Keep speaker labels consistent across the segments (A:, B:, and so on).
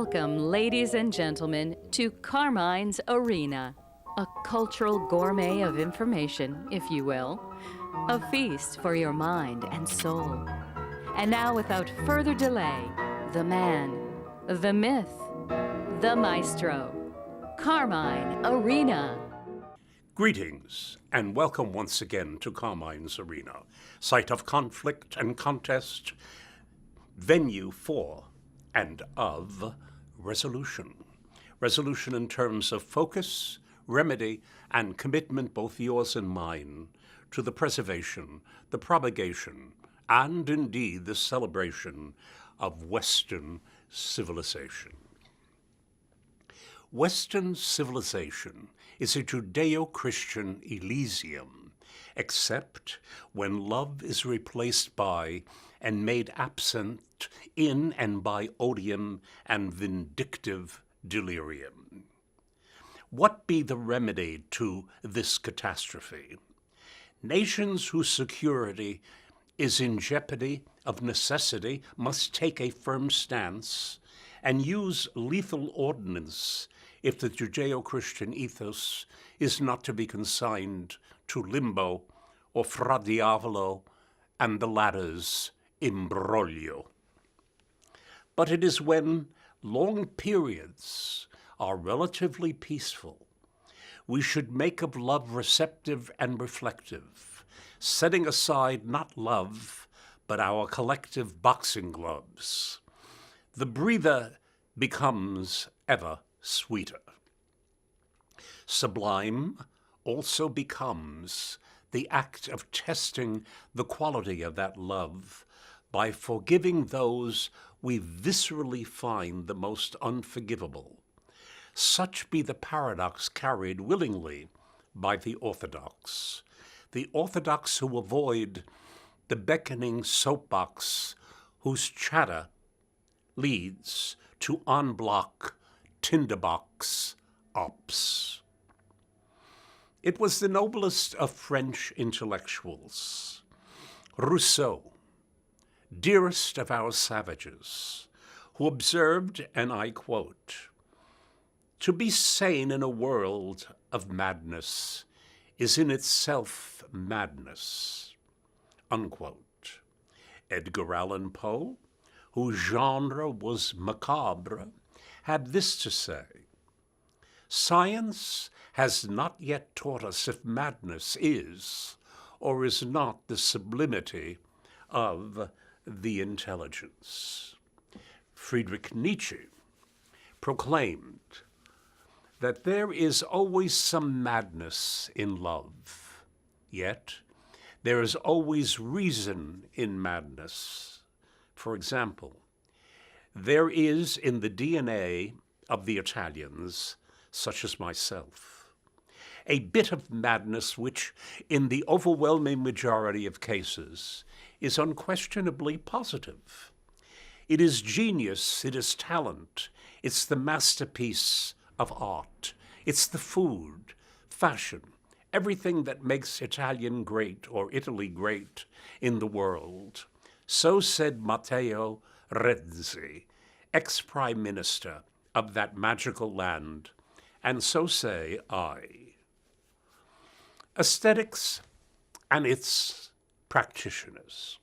A: Welcome, ladies and gentlemen, to Carmine's Arena, a cultural gourmet of information, if you will, a feast for your mind and soul. And now, without further delay, the man, the myth, the maestro, Carmine Arena.
B: Greetings, and welcome once again to Carmine's Arena, site of conflict and contest, venue for and of resolution. Resolution in terms of focus, remedy, and commitment, both yours and mine, to the preservation, the propagation, and indeed the celebration of Western civilization. Western civilization is a Judeo-Christian Elysium, except when love is replaced by and made absent in and by odium and vindictive delirium. What be the remedy to this catastrophe? Nations whose security is in jeopardy of necessity must take a firm stance and use lethal ordnance if the Judeo-Christian ethos is not to be consigned to limbo or fra diavolo and the latter's imbroglio. But it is when long periods are relatively peaceful, we should make of love receptive and reflective, setting aside not love, but our collective boxing gloves. The breather becomes ever sweeter. Sublime also becomes the act of testing the quality of that love by forgiving those we viscerally find the most unforgivable. Such be the paradox carried willingly by the orthodox who avoid the beckoning soapbox whose chatter leads to en bloc tinderbox ops. It was the noblest of French intellectuals, Rousseau, dearest of our savages, who observed, and I quote, "To be sane in a world of madness is in itself madness," unquote. Edgar Allan Poe, whose genre was macabre, had this to say: "Science has not yet taught us if madness is or is not the sublimity of the intelligence." Friedrich Nietzsche proclaimed that there is always some madness in love, yet there is always reason in madness. For example, there is in the DNA of the Italians, such as myself, a bit of madness which, in the overwhelming majority of cases, is unquestionably positive. It is genius, it is talent, it's the masterpiece of art, it's the food, fashion, everything that makes Italian great or Italy great in the world. So said Matteo Renzi, ex-prime minister of that magical land, and so say I. Aesthetics and its practitioners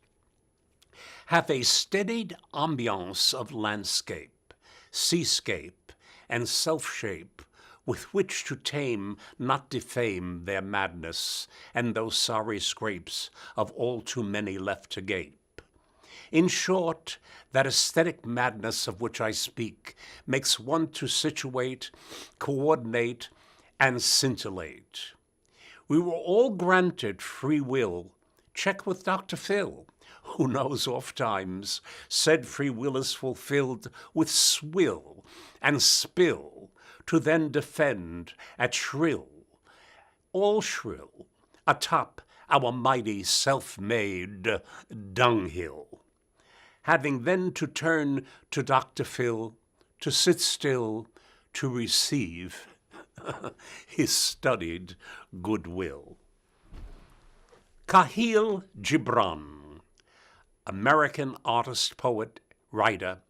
B: have a steadied ambiance of landscape, seascape, and self-shape with which to tame, not defame, their madness and those sorry scrapes of all too many left to gape. In short, that aesthetic madness of which I speak makes one to situate, coordinate, and scintillate. We were all granted free will. Check with Dr. Phil, who knows oft-times said free will is fulfilled with swill and spill, to then defend at shrill, all shrill, atop our mighty self-made dunghill. Having then to turn to Dr. Phil, to sit still, to receive his studied goodwill. Khalil Gibran, American artist, poet, writer,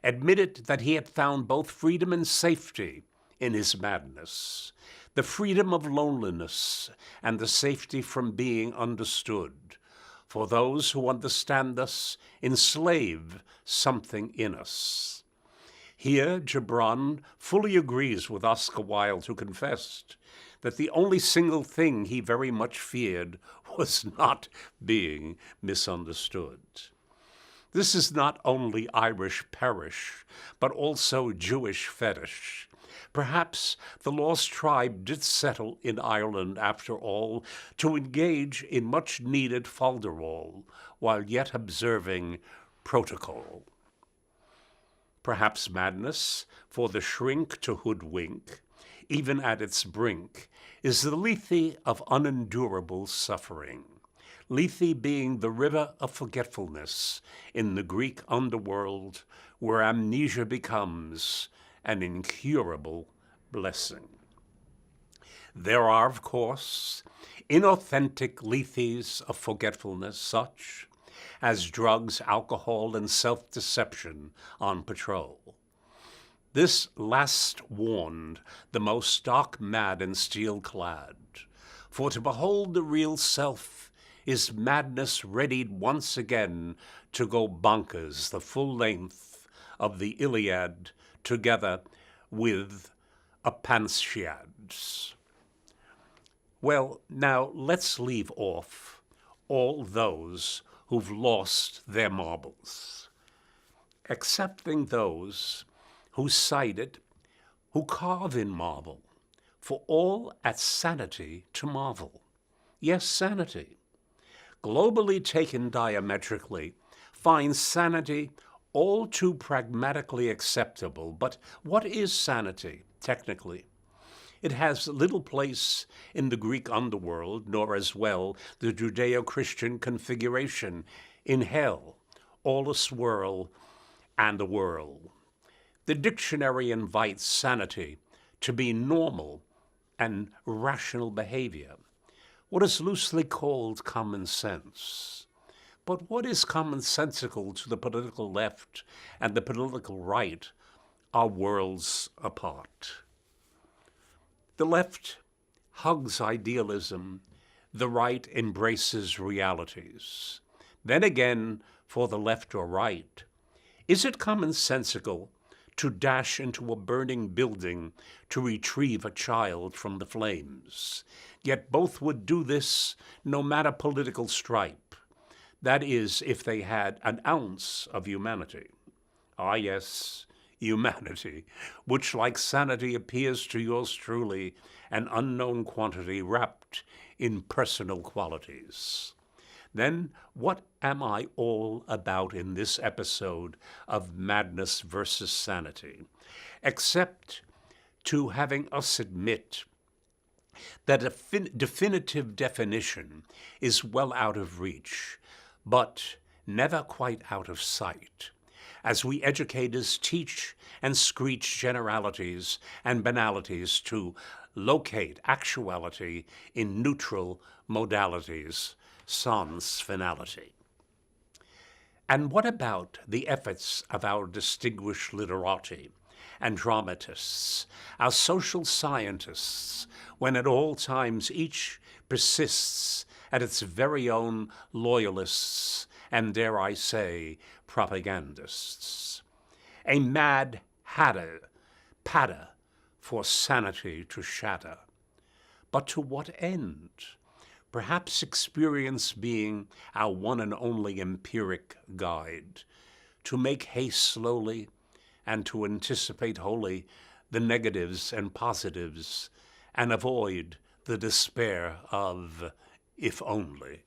B: admitted that he had found both freedom and safety in his madness, the freedom of loneliness and the safety from being understood. For those who understand us enslave something in us. Here, Gibran fully agrees with Oscar Wilde, who confessed that the only single thing he very much feared was not being misunderstood. This is not only Irish perish, but also Jewish fetish. Perhaps the lost tribe did settle in Ireland, after all, to engage in much-needed folderol, while yet observing protocol. Perhaps madness, for the shrink to hoodwink, even at its brink, is the Lethe of unendurable suffering. Lethe being the river of forgetfulness in the Greek underworld, where amnesia becomes an incurable blessing. There are, of course, inauthentic Lethes of forgetfulness, such as drugs, alcohol, and self-deception on patrol. This last warned the most stark-mad and steel-clad, for to behold the real self is madness readied once again to go bonkers the full length of the Iliad together with a Pansiads. Well, now let's leave off all those who've lost their marbles, excepting those who cite it, who carve in marble, for all at sanity to marvel. Yes, sanity, globally taken diametrically, finds sanity all too pragmatically acceptable. But what is sanity, technically? It has little place in the Greek underworld, nor as well the Judeo-Christian configuration in hell, all a swirl and a whirl. The dictionary invites sanity to be normal and rational behavior, what is loosely called common sense. But what is commonsensical to the political left and the political right are worlds apart. The left hugs idealism, the right embraces realities. Then again, for the left or right, is it commonsensical to dash into a burning building to retrieve a child from the flames? Yet both would do this no matter political stripe. That is, if they had an ounce of humanity. Ah, yes, humanity, which like sanity appears to yours truly an unknown quantity wrapped in personal qualities. Then what am I all about in this episode of Madness versus Sanity, except to having us admit that a definitive definition is well out of reach, but never quite out of sight, as we educators teach and screech generalities and banalities to locate actuality in neutral modalities, sans finality. And what about the efforts of our distinguished literati and dramatists, our social scientists, when at all times each persists at its very own loyalists and, dare I say, propagandists? A mad patter for sanity to shatter. But to what end? Perhaps experience being our one and only empiric guide, to make haste slowly and to anticipate wholly the negatives and positives and avoid the despair of if only.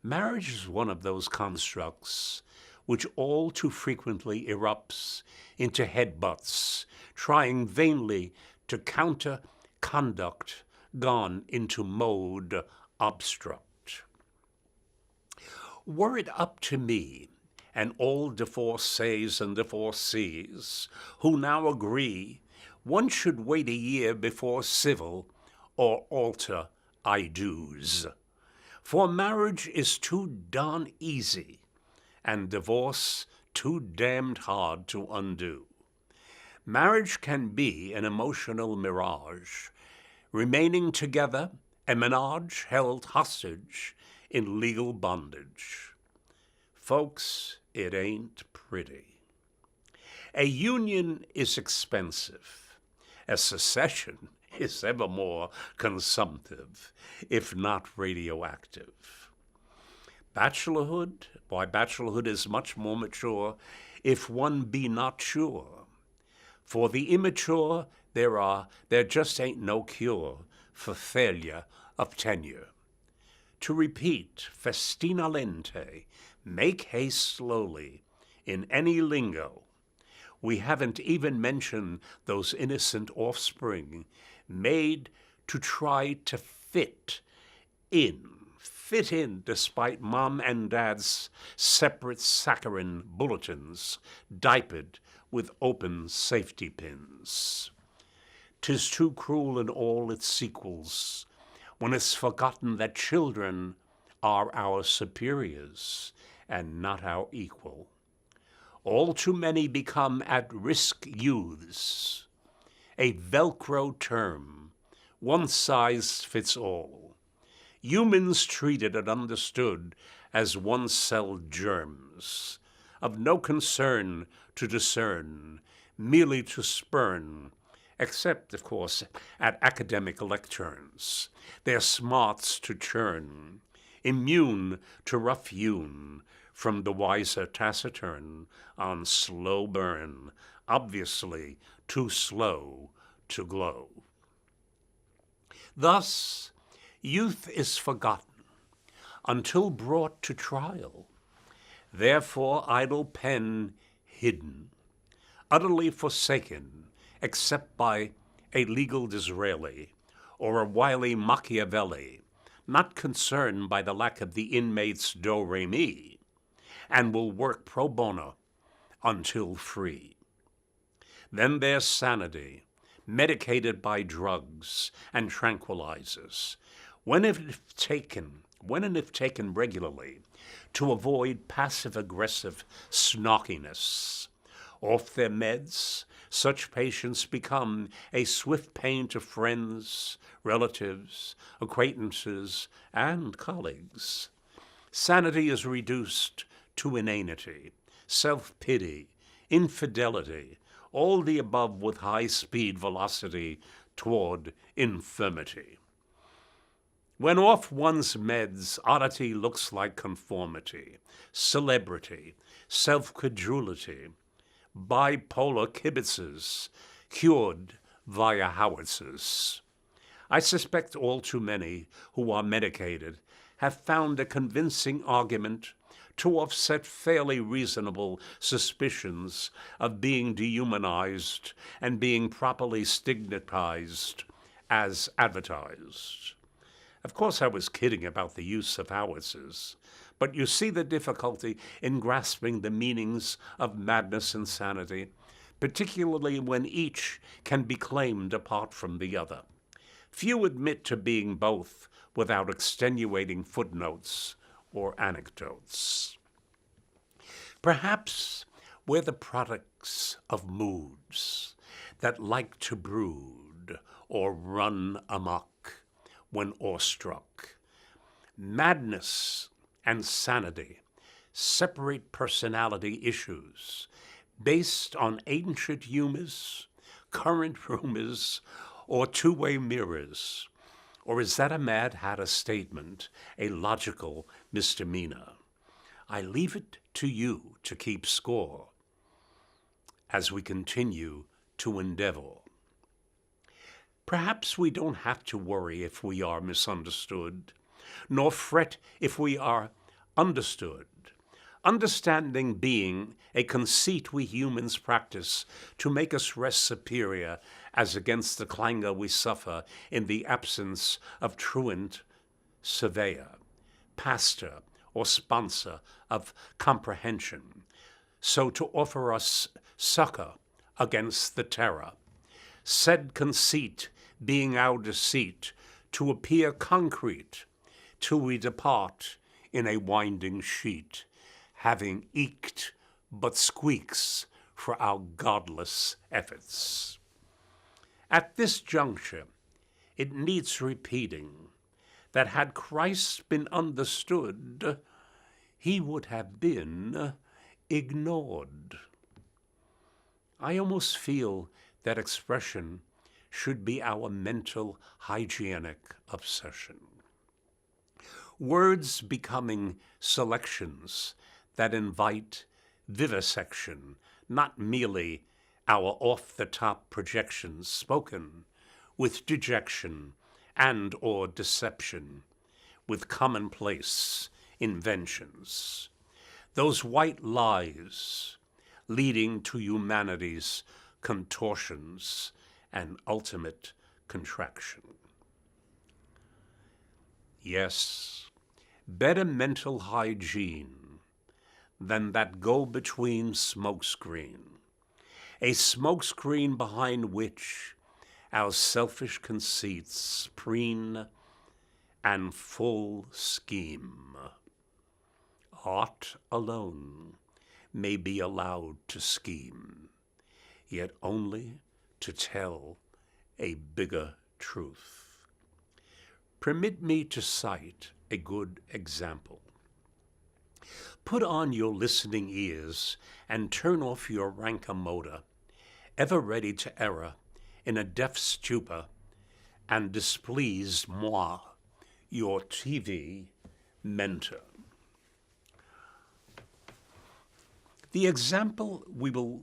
B: Marriage is one of those constructs which all too frequently erupts into headbutts, trying vainly to counter conduct gone into mode obstruct. Were it up to me, and all divorcees and divorcees who now agree one should wait a year before civil or alter I do's, for marriage is too darn easy and divorce too damned hard to undo. Marriage can be an emotional mirage, remaining together, a menage held hostage in legal bondage. Folks, it ain't pretty. A union is expensive. A secession is ever more consumptive, if not radioactive. Bachelorhood? Why, bachelorhood is much more mature if one be not sure. For the immature, there just ain't no cure for failure of tenure. To repeat, festina lente, make haste slowly, in any lingo. We haven't even mentioned those innocent offspring made to try to fit in despite mom and dad's separate saccharine bulletins, diapered with open safety pins. 'Tis too cruel in all its sequels, when it's forgotten that children are our superiors and not our equal. All too many become at-risk youths, a Velcro term, one size fits all. Humans treated and understood as one-celled germs, of no concern to discern, merely to spurn, except, of course, at academic lecterns, their smarts to churn, immune to rough-hewn from the wiser taciturn on slow burn, obviously too slow to glow. Thus, youth is forgotten until brought to trial, therefore idle pen hidden, utterly forsaken, except by a legal Disraeli or a wily Machiavelli, not concerned by the lack of the inmate's do-re-mi, and will work pro bono until free. Then there's sanity, medicated by drugs and tranquilizers, when and if taken regularly, to avoid passive-aggressive snarkiness. Off their meds, such patients become a swift pain to friends, relatives, acquaintances, and colleagues. Sanity is reduced to inanity, self-pity, infidelity, all the above with high-speed velocity toward infirmity. When off one's meds, oddity looks like conformity, celebrity, self-credulity, bipolar kibitzes, cured via howitzers. I suspect all too many who are medicated have found a convincing argument to offset fairly reasonable suspicions of being dehumanized and being properly stigmatized as advertised. Of course, I was kidding about the use of howitzers, but you see the difficulty in grasping the meanings of madness and sanity, particularly when each can be claimed apart from the other. Few admit to being both without extenuating footnotes or anecdotes. Perhaps we're the products of moods that like to brood or run amok when awestruck. Madness and sanity separate personality issues based on ancient humors, current rumors, or two-way mirrors. Or is that a Mad Hatter statement, a logical misdemeanor? I leave it to you to keep score as we continue to endeavor. Perhaps we don't have to worry if we are misunderstood, nor fret if we are understood. Understanding being a conceit we humans practice to make us rest superior as against the clangor we suffer in the absence of truant surveyor, pastor, or sponsor of comprehension, so to offer us succor against the terror. Said conceit being our deceit, to appear concrete, till we depart in a winding sheet, having eked but squeaks for our godless efforts. At this juncture, it needs repeating that had Christ been understood, he would have been ignored. I almost feel that expression should be our mental hygienic obsession. Words becoming selections that invite vivisection, not merely our off-the-top projections spoken with dejection and or deception, with commonplace inventions. Those white lies leading to humanity's contortions and ultimate contraction. Yes, better mental hygiene than that go-between smokescreen, a smokescreen behind which our selfish conceits preen and full scheme. Art alone may be allowed to scheme, yet only to tell a bigger truth. Permit me to cite a good example. Put on your listening ears and turn off your rancor motor, ever ready to error in a deaf stupor, and displeased moi, your TV mentor. The example we will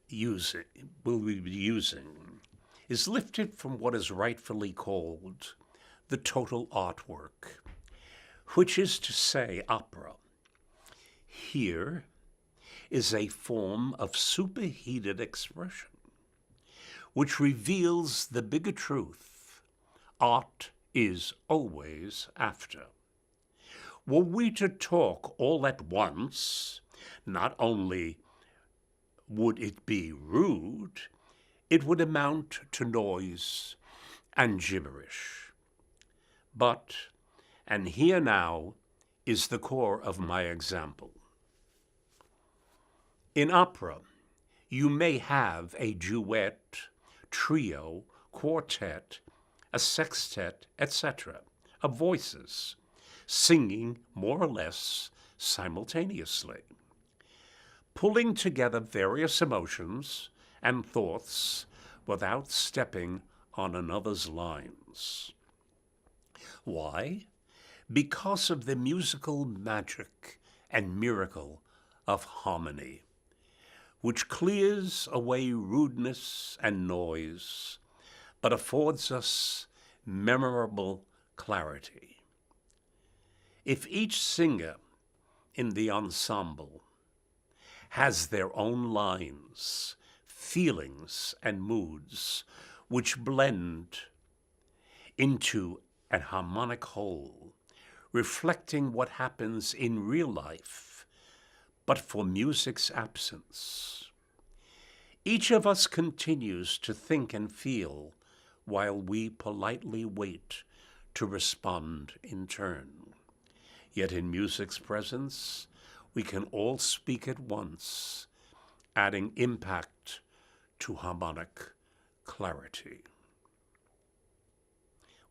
B: be using is lifted from what is rightfully called the total artwork, which is to say opera. Here is a form of superheated expression which reveals the bigger truth art is always after. Were we to talk all at once, not only would it be rude, it would amount to noise and gibberish. But, and here now is the core of my example. In opera, you may have a duet, trio, quartet, a sextet, etc., of voices, singing more or less simultaneously, pulling together various emotions and thoughts without stepping on another's lines. Why? Because of the musical magic and miracle of harmony, which clears away rudeness and noise, but affords us memorable clarity. If each singer in the ensemble has their own lines, feelings, and moods which blend into an harmonic whole, reflecting what happens in real life, but for music's absence. Each of us continues to think and feel while we politely wait to respond in turn. Yet in music's presence, we can all speak at once, adding impact to harmonic clarity.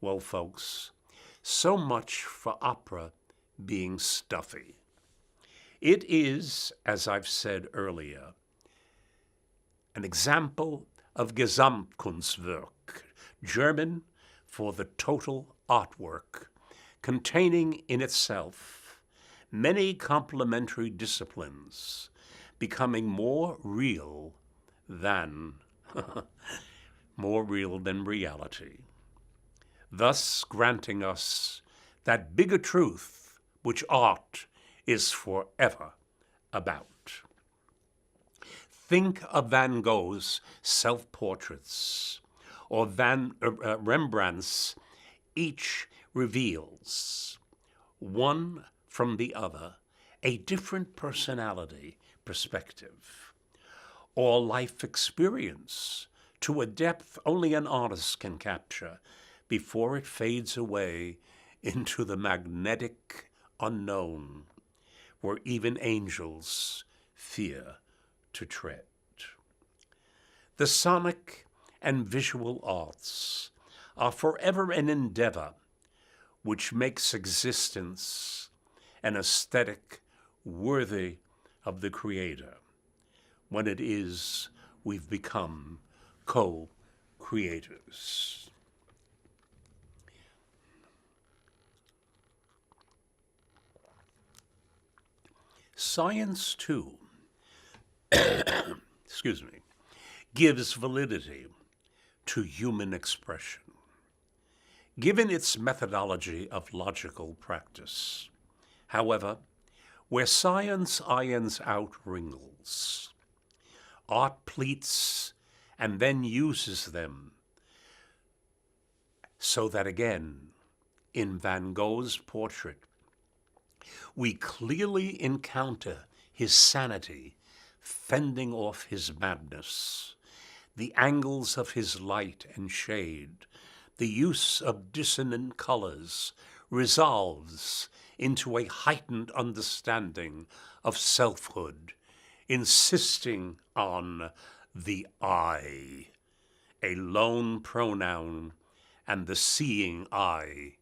B: Well, folks, so much for opera being stuffy. It is, as I've said earlier, an example of Gesamtkunstwerk, German for the total artwork, containing in itself many complementary disciplines, becoming more real than reality, thus granting us that bigger truth which art is forever about. Think of Van Gogh's self-portraits, or Rembrandt's. Each reveals, one from the other, a different personality perspective, or life experience to a depth only an artist can capture before it fades away into the magnetic unknown, where even angels fear to tread. The sonic and visual arts are forever an endeavor which makes existence an aesthetic worthy of the Creator. When it is, we've become co-creators. Science, too, excuse me, gives validity to human expression. Given its methodology of logical practice, however, where science irons out wrinkles, art pleats and then uses them, so that again, in Van Gogh's portrait, we clearly encounter his sanity fending off his madness, the angles of his light and shade, the use of dissonant colors resolves into a heightened understanding of selfhood, insisting on the I, a lone pronoun, and the seeing eye,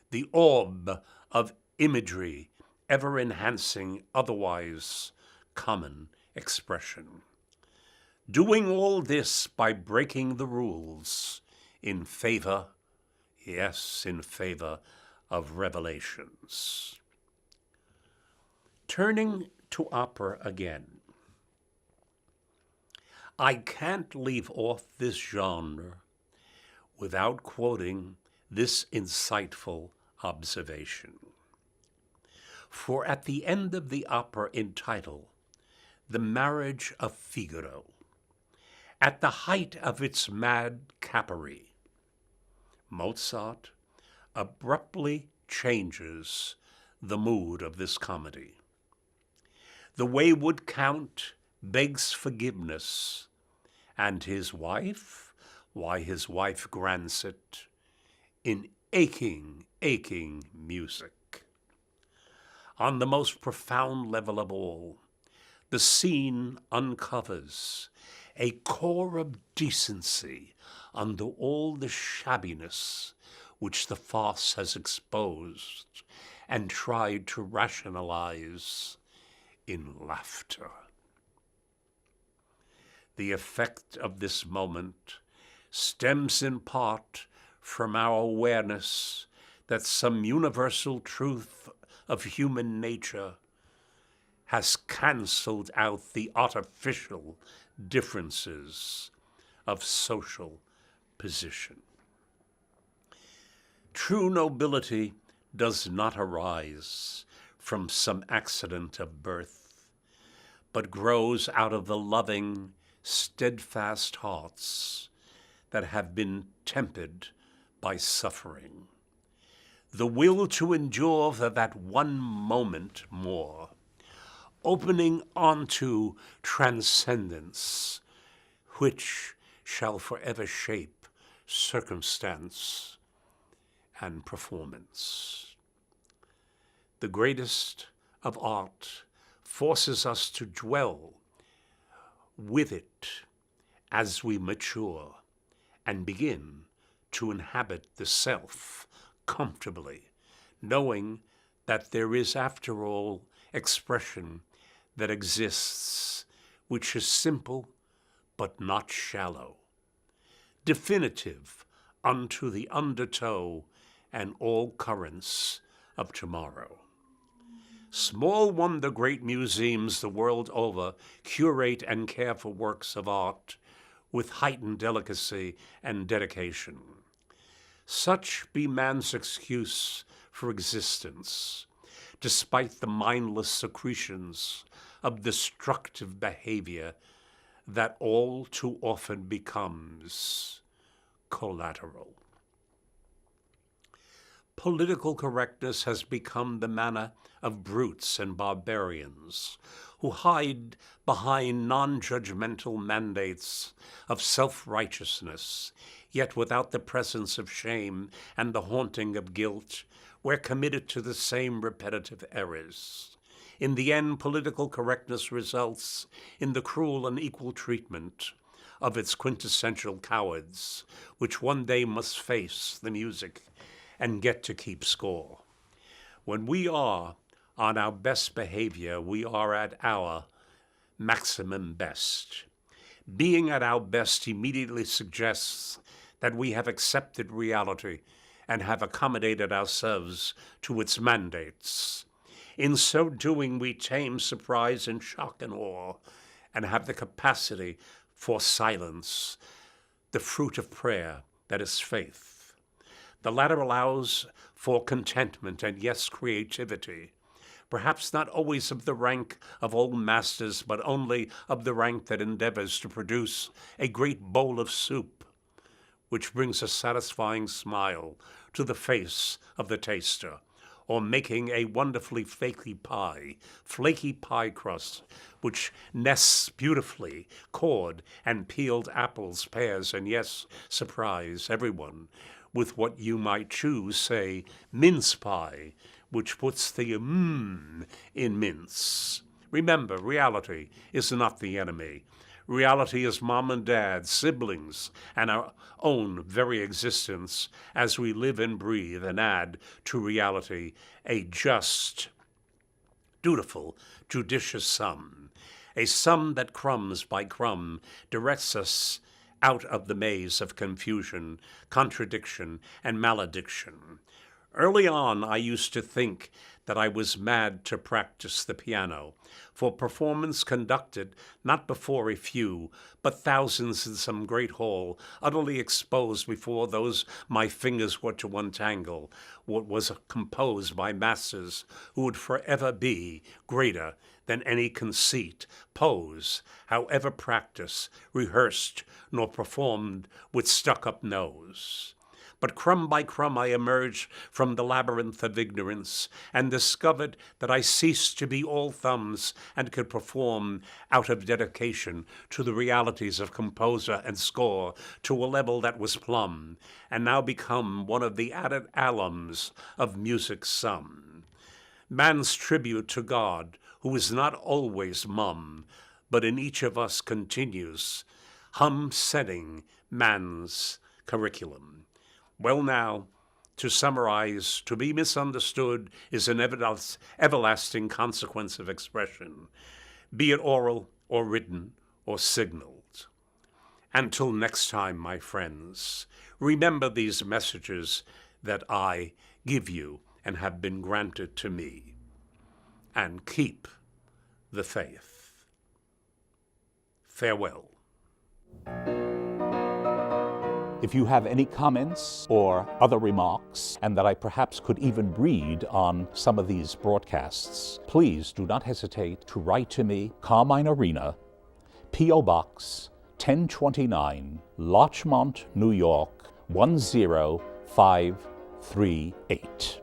B: the orb of imagery ever enhancing otherwise common expression. Doing all this by breaking the rules in favor, yes, in favor of revelations. Turning to opera again, I can't leave off this genre without quoting this insightful observation. For at the end of the opera entitled The Marriage of Figaro, at the height of its mad capery, Mozart abruptly changes the mood of this comedy. The wayward count begs forgiveness, and his wife, why his wife grants it, in aching, aching music. On the most profound level of all, the scene uncovers a core of decency under all the shabbiness which the farce has exposed and tried to rationalize in laughter. The effect of this moment stems in part from our awareness that some universal truth of human nature has canceled out the artificial differences of social position. True nobility does not arise from some accident of birth, but grows out of the loving, steadfast hearts that have been tempered by suffering. The will to endure for that one moment more, opening onto transcendence, which shall forever shape circumstance and performance. The greatest of art forces us to dwell with it as we mature and begin to inhabit the self comfortably, knowing that there is, after all, expression that exists which is simple but not shallow, definitive unto the undertow and all currents of tomorrow. Small wonder great museums the world over curate and care for works of art with heightened delicacy and dedication. Such be man's excuse for existence, despite the mindless secretions of destructive behavior that all too often becomes collateral. Political correctness has become the manner of brutes and barbarians who hide behind non-judgmental mandates of self-righteousness, yet without the presence of shame and the haunting of guilt, we're committed to the same repetitive errors. In the end, political correctness results in the cruel and equal treatment of its quintessential cowards, which one day must face the music and get to keep score. When we are on our best behavior, we are at our maximum best. Being at our best immediately suggests that we have accepted reality and have accommodated ourselves to its mandates. In so doing, we tame surprise and shock and awe, and have the capacity for silence, the fruit of prayer that is faith. The latter allows for contentment and, yes, creativity, perhaps not always of the rank of old masters, but only of the rank that endeavors to produce a great bowl of soup, which brings a satisfying smile to the face of the taster, or making a wonderfully flaky pie crust, which nests beautifully cored and peeled apples, pears, and yes, surprise everyone with what you might choose, say, mince pie, which puts the in mince. Remember, reality is not the enemy. Reality is mom and dad, siblings, and our own very existence as we live and breathe and add to reality a just, dutiful, judicious sum. A sum that crumbs by crumb directs us out of the maze of confusion, contradiction, and malediction. Early on, I used to think that I was mad to practice the piano, for performance conducted not before a few, but thousands in some great hall, utterly exposed before those my fingers were to untangle, what was composed by masters who would forever be greater than any conceit, pose, however practiced, rehearsed, nor performed with stuck-up nose. But crumb by crumb I emerged from the labyrinth of ignorance and discovered that I ceased to be all thumbs and could perform out of dedication to the realities of composer and score to a level that was plumb, and now become one of the added alums of music's sum. Man's tribute to God, who is not always mum, but in each of us continues, setting man's curriculum. Well now, to summarize, to be misunderstood is an everlasting consequence of expression, be it oral or written or signaled. Until next time, my friends, remember these messages that I give you and have been granted to me, and keep the faith. Farewell.
C: If you have any comments or other remarks, and that I perhaps could even read on some of these broadcasts, please do not hesitate to write to me, Carmine Arena, P.O. Box 1029, Larchmont, New York 10538.